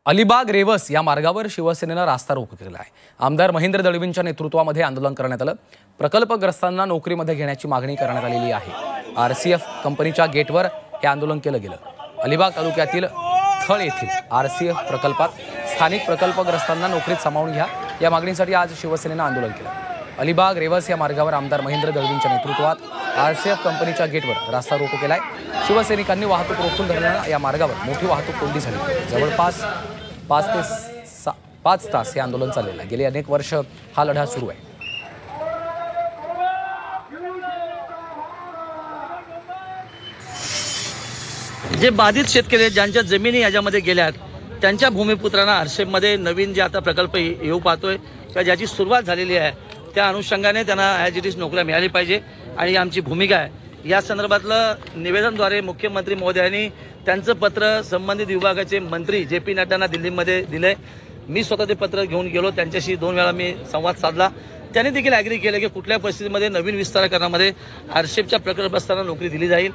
अलिबाग रेवस या मार्गावर शिवसेनेनं रास्ता रोको केला आहे। आमदार महेंद्र दळवींच्या नेतृत्वामध्ये आंदोलन करण्यात आलं। प्रकल्पग्रस्तांना नोकरीमध्ये घेण्याची मागणी करण्यात आलेली आहे। आरसीएफ कंपनीच्या गेटवर हे आंदोलन केलं गेलं। अलिबाग तालुक्यातील थळ येथील आरसीएफ प्रकल्पात स्थानिक प्रकल्पग्रस्तांना नोकरीत सामावून घ्या या मागणीसाठी आज शिवसेनेनं आंदोलन केलं। अलिबाग रेवस या मार्गावर आमदार महेंद्र दळवींच्या नेतृत्वात आरसीएफ कंपनीच्या गेटवर रास्ता रोको केलाय। शिवसैनिकांनी वाहतूक रोखून धरल्यानं या मार्गावर मोठी वाहतूक कोंडी झाली। जवळपास 5 तास हे आंदोलन चाललेलं आहे। गेली अनेक वर्ष हा लढा सुरू आहे। जे बाधित शेतकरी ज्यांच्या जमिनी याच्यामध्ये गेल्यात त्यांच्या भूमिपुत्रांना आरसेपमध्ये नवीन जे आता प्रकल्प येऊ पाहतोय किंवा ज्याची सुरुवात झालेली आहे त्या अनुषंगाने त्यांना ॲज इट इज नोकऱ्या मिळाली पाहिजे आणि आमची भूमिका आहे। या संदर्भातलं निवेदनद्वारे मुख्यमंत्री महोदयांनी त्यांचं पत्र संबंधित विभागाचे मंत्री जे.पी. नड्डांना दिल्लीमध्ये दिले। मी स्वतः ते पत्र घेऊन गेलो, त्यांच्याशी 2 वेळा मी संवाद साधला। त्यांनी देखील ॲग्री केलं की कुठल्या परिस्थितीमध्ये नवीन विस्तारीकरणामध्ये आरसेपच्या प्रकल्पग्रस्तांना नोकरी दिली जाईल।